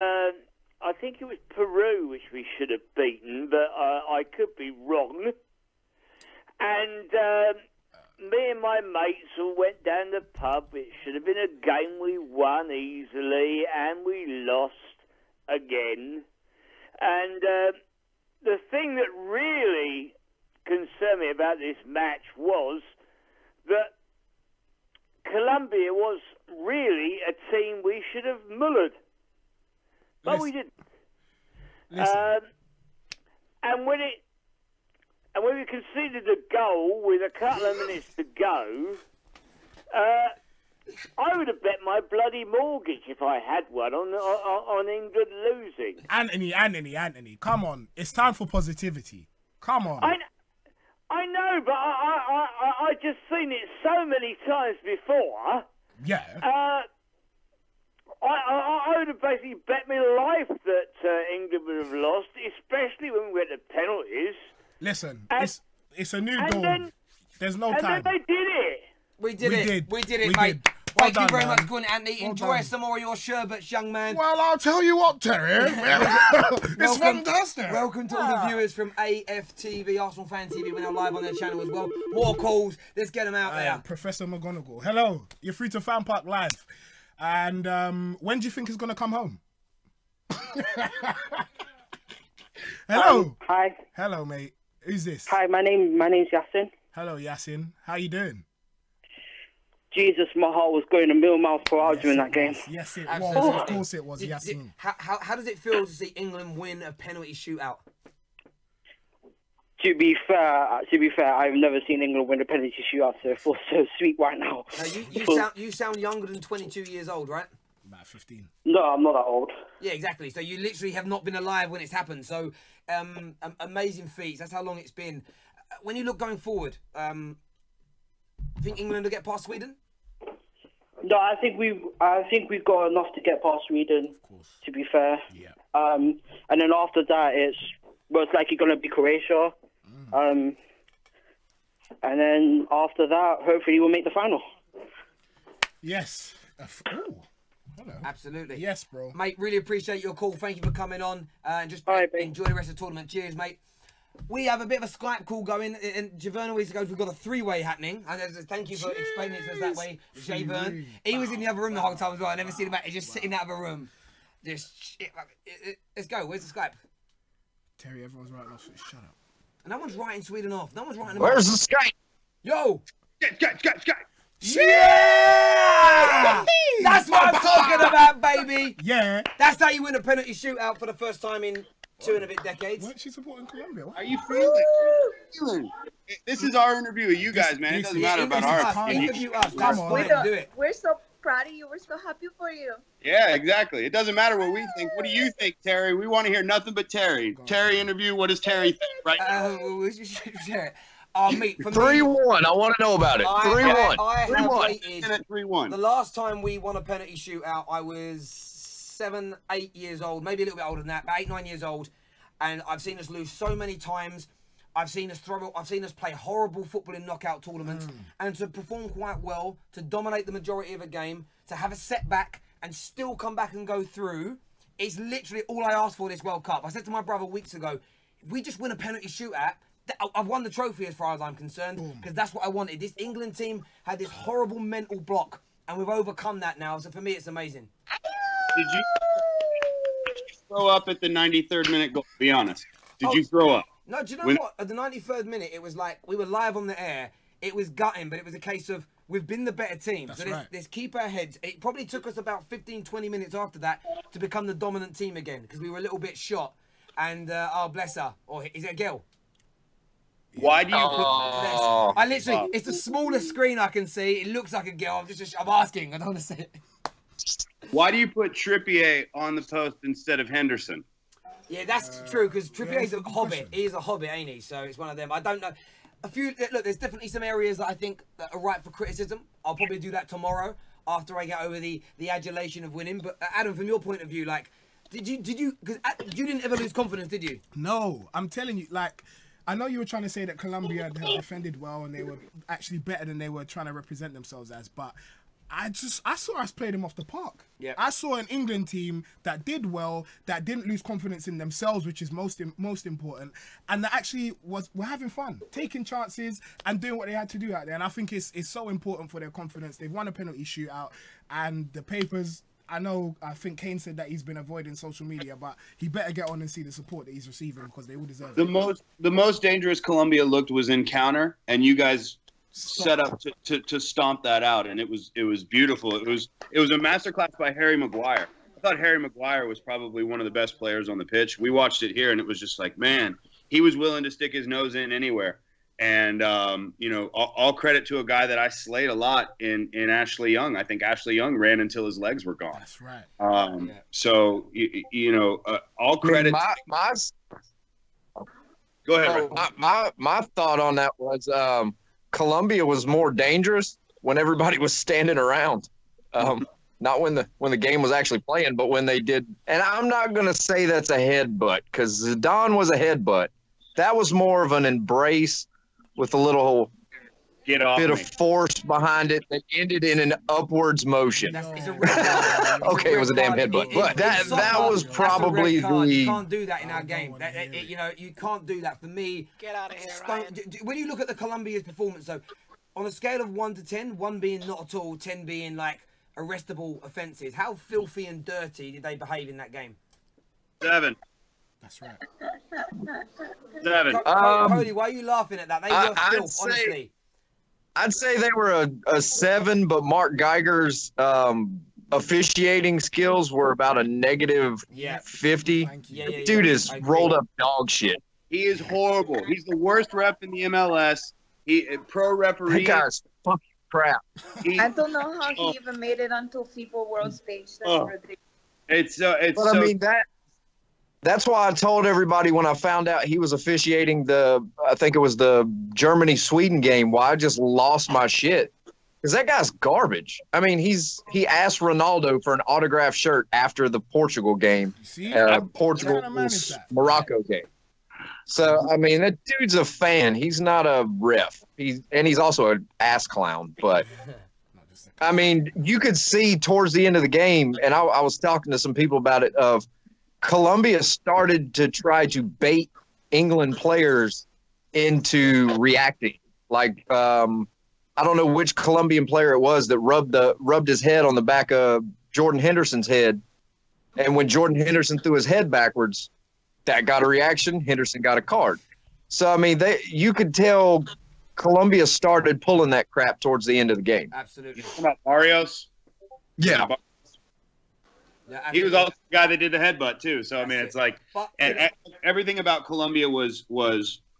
I think it was Peru which we should have beaten, but I could be wrong. And me and my mates all went down the pub. It should have been a game we won easily, and we lost again. And the thing that really concerned me about this match was that Colombia was really a team we should have mullered. But we didn't. And when we conceded a goal with a couple of minutes to go, I would have bet my bloody mortgage if I had one on England losing. Anthony, come on. It's time for positivity. Come on. I know, but I just seen it so many times before. Yeah. I would have basically bet my life that England would have lost, especially when we went to penalties. Listen, it's a new dawn. There's no time. And then they did it. We did it, mate. Thank you very much, Gun Anthony. Enjoy some more of your sherbets, young man. Well, I'll tell you what, Terry. It's fantastic. Welcome to all the viewers from AFTV, Arsenal Fan TV. We're now live on their channel as well. More calls. Let's get them out there. Professor McGonagall. Hello. You're free to FanPark Live. And when do you think he's going to come home? Hello. Hi. Hello, mate. Who's this? Hi, my name's Yasin. Hello, Yasin. How you doing? Jesus, my heart was going a million miles per hour during that game. Yes, it was. Of course it was, Yasin. How does it feel to see England win a penalty shootout? To be fair, I've never seen England win a penalty shootout, so it feels so sweet right now. You sound younger than 22 years old, right? About 15. No, I'm not that old. Yeah, exactly. So you literally have not been alive when it's happened. So amazing feats. That's how long it's been. When you look going forward, think England will get past Sweden? No, I think we've got enough to get past Sweden. Of course. To be fair. Yeah. And then after that, it's most likely going to be Croatia. And then after that, hopefully we'll make the final. Yes. Hello. Absolutely. Yes, bro. Mate, really appreciate your call. Thank you for coming on. And just enjoy the rest of the tournament. Cheers, mate. We have a bit of a Skype call going, and Javern always goes, we've got a three-way happening. And thank you for explaining it to us that way, Javern. He was in the other room the whole time as well. I never seen him back. He's just sitting out of a room. Just shit. Let's go. Where's the Skype? Terry, everyone's writing off. Shut up. And no one's writing Sweden off. No one's writing them Where's off. the Skype? Yo! Skype! Yeah! That's what I'm talking about, baby. Yeah. That's how you win a penalty shootout for the first time in 2 and a bit decades. Weren't you supporting Colombia? Are you feeling? This is our interview with you guys, man. It doesn't matter about our interview us. Come on. Do it. We're so proud of you. We're so happy for you. Yeah, exactly. It doesn't matter what we think. What do you think, Terry? We want to hear nothing but Terry. Terry interview. What does Terry think right now? Mate, 3-1. I want to know about it. 3-1. I have waited. 3-1. The last time we won a penalty shootout, I was 7, 8 years old, maybe a little bit older than that, but 8, 9 years old, and I've seen us lose so many times. I've seen us play horrible football in knockout tournaments, and to perform quite well, to dominate the majority of a game, to have a setback and still come back and go through. It's literally all I asked for this World Cup. I said to my brother weeks ago, if we just win a penalty shootout, I've won the trophy as far as I'm concerned, because that's what I wanted. This England team had this horrible mental block, and we've overcome that now. So for me, it's amazing. Did you throw up at the 93rd minute goal? Be honest. Did you throw up? No, do you know what? At the 93rd minute, it was like we were live on the air. It was gutting, but it was a case of we've been the better team. That's so let's keep our heads. It probably took us about 15, 20 minutes after that to become the dominant team again, because we were a little bit shot. And, oh, bless her. Or is it a girl? Why do you I literally, it's the smallest screen I can see. It looks like a girl. I'm asking. I don't want to say it. Why do you put Trippier on the post instead of Henderson? Yeah, that's true, because Trippier's a hobbit. He is a hobbit, ain't he? So it's one of them. I don't know. Look, there's definitely some areas that I think that are ripe for criticism. I'll probably do that tomorrow after I get over the adulation of winning. But Adam, from your point of view, like, did you, because you didn't ever lose confidence, did you? No, I'm telling you, like, I know you were trying to say that Colombia had defended well and they were actually better than they were trying to represent themselves as, but I saw us play them off the park. Yeah. I saw an England team that did well, that didn't lose confidence in themselves, which is most important, and that actually were having fun, taking chances and doing what they had to do out there. And I think it's so important for their confidence. They've won a penalty shootout, and the papers. I think Kane said that he's been avoiding social media, but he better get on and see the support that he's receiving because they all deserve it. The most dangerous Colombia looked was in counter, and you guys set up to stomp that out, and it was beautiful. It was a masterclass by Harry Maguire. I thought Harry Maguire was probably one of the best players on the pitch. We watched it here, and it was just like, man, he was willing to stick his nose in anywhere. And all credit to a guy that I slayed a lot in Ashley Young. I think Ashley Young ran until his legs were gone. That's right. So all credit. Go ahead. My thought on that was Colombia was more dangerous when everybody was standing around. Not when the game was actually playing, but when they did. And I'm not going to say that's a headbutt because Zidane was a headbutt. That was more of an embrace with a little bit of force behind it that ended in an upwards motion. Okay, it was a damn headbutt. But that was probably You can't do that in our game. You can't do that. For me, get out of here, Ryan. When you look at the Colombia's performance, though, on a scale of 1 to 10, 1 being not at all, 10 being like arrestable offences, how filthy and dirty did they behave in that game? 7. That's right. 7. Cody, why are you laughing at that? They were filth, honestly. I'd say they were a 7, but Mark Geiger's officiating skills were about a negative 50. Dude is rolled up dog shit. He is horrible. He's the worst ref in the MLS. Pro referee. That guy's fucking crap. I don't know how he even made it onto FIFA World Stage. That's ridiculous. That's why I told everybody when I found out he was officiating I think it was the Germany-Sweden game, why I just lost my shit. Because that guy's garbage. I mean, he asked Ronaldo for an autographed shirt after the Portugal game. Portugal-Morocco game. So, I mean, that dude's a fan. He's not a ref. He's also an ass clown. But, I mean, you could see towards the end of the game, and I was talking to some people about it, of Colombia started to try to bait England players into reacting. Like, I don't know which Colombian player it was that rubbed his head on the back of Jordan Henderson's head. And when Jordan Henderson threw his head backwards, that got a reaction. Henderson got a card. So, I mean, you could tell Colombia started pulling that crap towards the end of the game. Absolutely. What about Barrios? Yeah. Yeah, he was also the guy that did the headbutt too. So I mean, it's like, and everything about Colombia was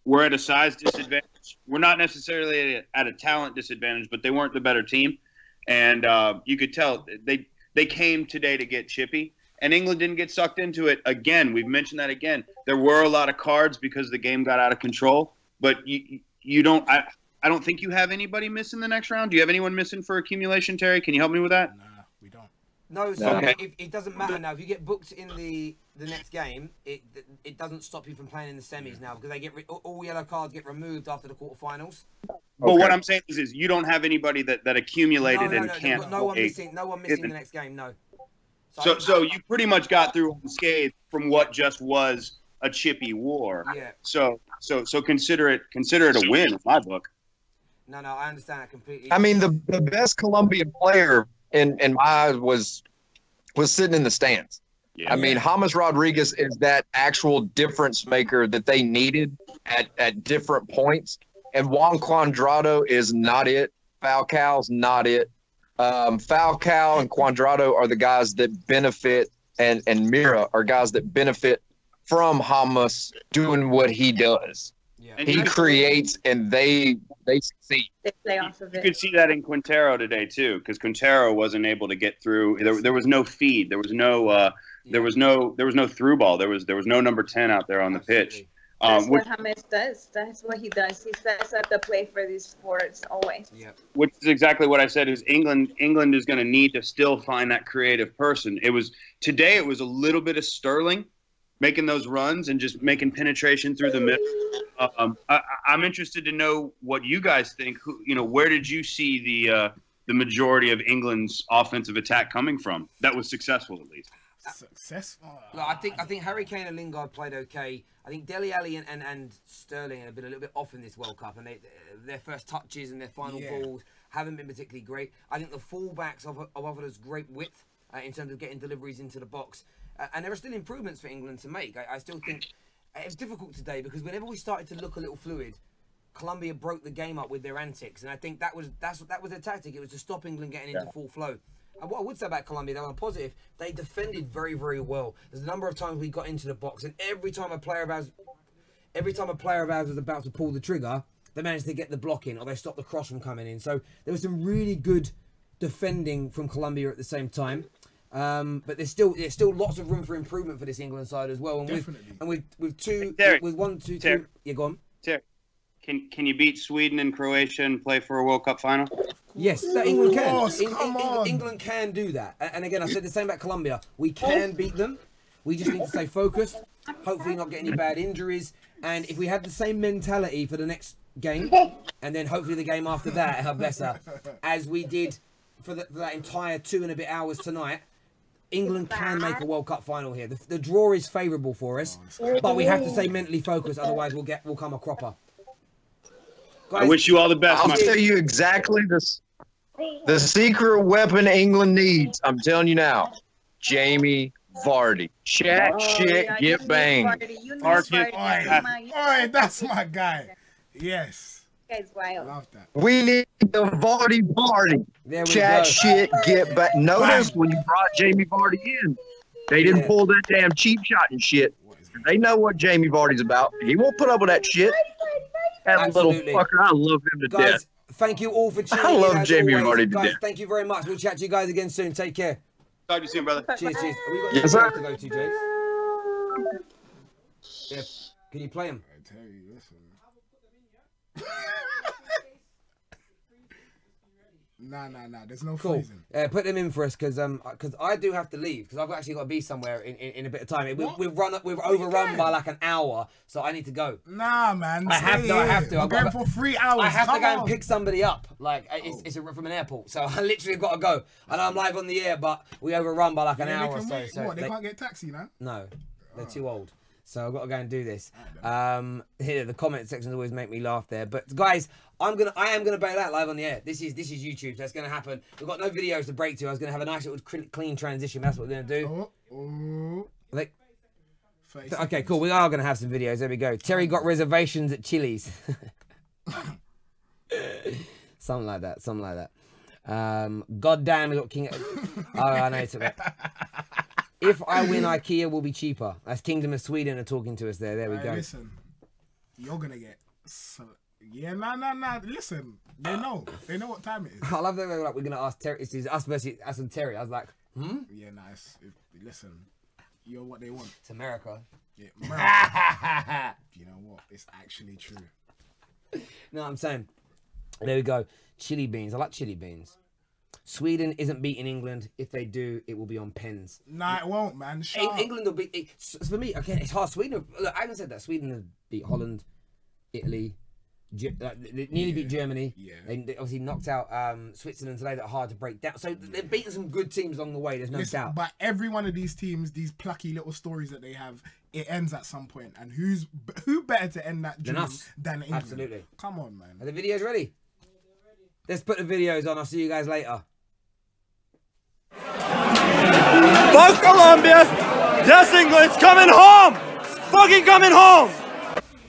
we're at a size disadvantage. We're not necessarily at a talent disadvantage, but they weren't the better team, and you could tell they came today to get chippy, and England didn't get sucked into it again. We've mentioned that again. There were a lot of cards because the game got out of control, but you don't. I don't think you have anybody missing the next round. Do you have anyone missing for accumulation, Terry? Can you help me with that? Nah, we don't. No, so it doesn't matter now. If you get booked in the next game, it doesn't stop you from playing in the semis now because they all yellow cards get removed after the quarterfinals. But what I'm saying is you don't have anybody that accumulated and can't. No one missing the next game. No. So you pretty much got through unscathed from what just was a chippy war. Yeah. So consider it a win in my book. No, I understand that completely. I mean, the best Colombian player in my eyes was sitting in the stands. Yeah. I mean, James Rodriguez is that actual difference maker that they needed at different points. And Juan Cuadrado is not it. Falcao's not it. Falcao and Cuadrado are the guys that benefit, and Mira are guys that benefit from James doing what he does. Yeah. He creates, and they succeed. They play off of it. You could see that in Quintero today too, because Quintero wasn't able to get through. There was no feed. There was no through ball. There was no number 10 out there on the pitch. That's what James does. That's what he does. He sets up the play for these sports always. Yeah. Which is exactly what I said. Is England is going to need to still find that creative person. Today. It was a little bit of Sterling making those runs and just making penetration through the middle. I'm interested to know what you guys think. Where did you see the majority of England's offensive attack coming from. That was successful, at least. Successful. Look, I think Harry Kane and Lingard played okay. I think Dele Alli and Sterling have been a little bit off in this World Cup, and their first touches and their final balls haven't been particularly great. I think the fullbacks have offered us great width in terms of getting deliveries into the box, and there are still improvements for England to make. I still think it's difficult today because whenever we started to look a little fluid, Colombia broke the game up with their antics, and I think that was their tactic. It was to stop England getting into full flow. And what I would say about Colombia, though, on positive, they defended very, very well. There's a number of times we got into the box, and every time a player of ours was about to pull the trigger, they managed to get the block in, or they stopped the cross from coming in. So there was some really good defending from Colombia at the same time. But there's still lots of room for improvement for this England side as well. And Definitely. with 1, 2, 3, yeah, go on. Terry, can you beat Sweden and Croatia and play for a World Cup final? Yes, England can. Come on. England can do that. And again, I said the same about Colombia. We can beat them. We just need to stay focused. Hopefully not get any bad injuries. And if we have the same mentality for the next game, and then hopefully the game after that, how bless her, as we did for that entire 2 and a bit hours tonight, England can make a World Cup final here. The draw is favourable for us, but we have to stay mentally focused. Otherwise, we'll come a cropper. Guys, I wish you all the best. I'll tell you exactly the secret weapon England needs. I'm telling you now, Jamie Vardy. Chat shit, get banged. Alright, that's my guy. Yes. Guy's wild. Love that. We need the Vardy. There we Chat go. shit, get back. Notice when you brought Jamie Vardy in, they didn't pull that damn cheap shot and shit. They know what Jamie Vardy's about. He won't put up with that shit. That little fucker, I love him to death. Thank you all for tuning in. I love Jamie Vardy to guys, death. thank you very much. We'll chat to you guys again soon. Take care. Talk to you soon, brother. Cheers. Have we got Yes, sir. to go to, Jake? Yeah. Can you play them? I tell you, listen. Nah. There's no freezing. Put them in for us, because I do have to leave, because I've actually got to be somewhere in a bit of time. We've overrun by like an hour, so I need to go. Nah, man. I have to. I'm going for 3 hours. I have to go and pick somebody up. Like it's from an airport, so I literally got to go. I know I'm live on the air, but we overrun by like an hour or so. What? They can't get taxi now? No, they're too old. So I've got to go and do this. Here, the comment sections always make me laugh there. But guys, I am gonna bail out live on the air. This is YouTube, so that's gonna happen. We've got no videos to break to. I was gonna have a nice little clean transition. That's what we're gonna do. Okay, cool. We are gonna have some videos. There we go. Terry got reservations at Chili's. Something like that. God damn, we got King. Oh, I know it's a bit. If I win, IKEA will be cheaper. That's Kingdom of Sweden are talking to us there. There we go. Listen, you're gonna get. Yeah, nah. Listen, they know what time it is. I love that we're gonna ask Terry. It's us versus us and Terry. I was like, Yeah, nice. Listen, you're what they want. It's America. Yeah, America. You know what? It's actually true. No, I'm saying. There we go. Chili beans. I like chili beans. Sweden isn't beating England. If they do, it will be on pens. Nah, it won't, man. England will beat. For me, again, it's hard. Sweden. Look, I haven't said that. Sweden have beat Holland, Italy. They nearly beat Germany. Yeah. They obviously knocked out Switzerland today. That are hard to break down. So they've beaten some good teams along the way. There's no doubt. But every one of these teams, these plucky little stories that they have, it ends at some point. And who better to end that dream than England? Absolutely. Come on, man. Are the videos ready? Let's put the videos on. I'll see you guys later. Fuck Colombia! Yes, England's coming home! Fucking coming home!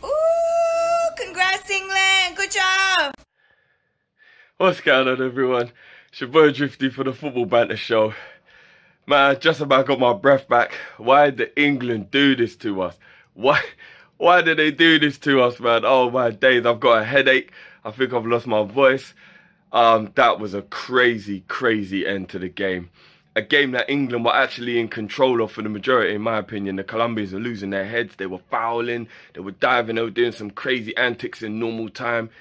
Ooh, congrats, England! Good job! What's going on, everyone? It's your boy Drifty for the Football Banter Show. Man, I just about got my breath back. Why did England do this to us? Why did they do this to us, man? Oh my days, I've got a headache. I think I've lost my voice. That was a crazy end to the game. A game that England were actually in control of for the majority, in my opinion. The Colombians were losing their heads. They were fouling. They were diving. They were doing some crazy antics in normal time.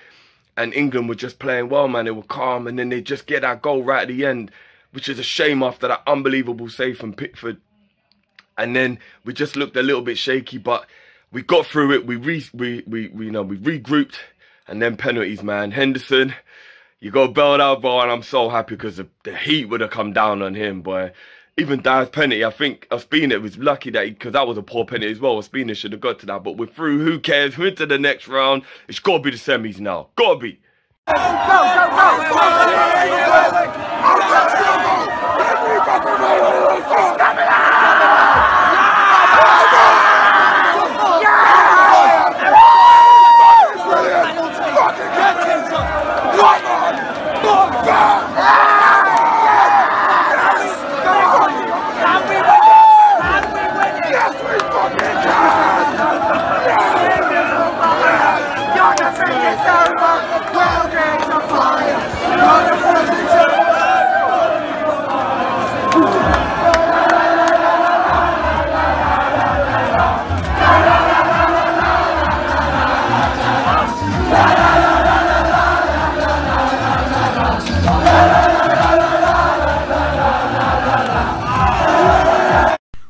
And England were just playing well, man. They were calm. And then they just get that goal right at the end, which is a shame after that unbelievable save from Pickford. And then we just looked a little bit shaky, but we got through it. We regrouped. And then penalties, man. Henderson, You got bailed out, bro, and I'm so happy because the heat would have come down on him, boy. Even Dyer's penalty, I think Ospina was lucky that because that was a poor penalty as well. Ospina should have got to that, but we're through. Who cares? We're into the next round. It's got to be the semis now. Got to be.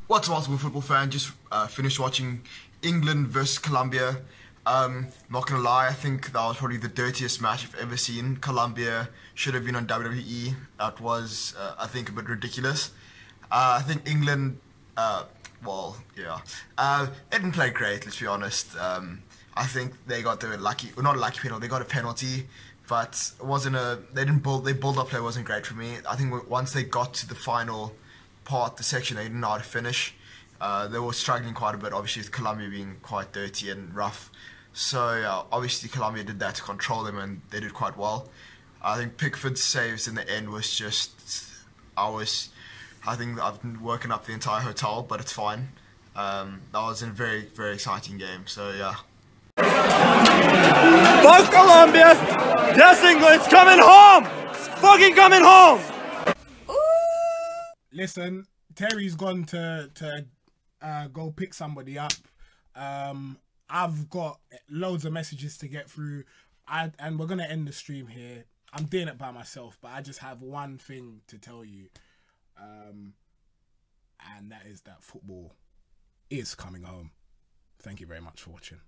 What's up, ultimate football fan? Just finished watching England versus Colombia. Not gonna lie, I think that was probably the dirtiest match I've ever seen. Colombia should have been on WWE. That was, I think, a bit ridiculous. I think England, well, yeah, they didn't play great. Let's be honest. I think they got the lucky, well, not a lucky penalty. They got a penalty, but it wasn't a. They didn't build. Their build-up play wasn't great for me. I think once they got to the final part, the section, they didn't know how to finish. They were struggling quite a bit, obviously with Colombia being quite dirty and rough. So obviously Colombia did that to control them, and they did quite well. I think Pickford's saves in the end was just, I think I've been working up the entire hotel, but it's fine. That was a very, very exciting game, so yeah. Fuck Colombia! Yes, England, it's coming home! It's fucking coming home! Listen, Terry's gone to go pick somebody up. I've got loads of messages to get through, and we're gonna end the stream here. I'm doing it by myself, but I just have one thing to tell you, and that is that football is coming home. Thank you very much for watching.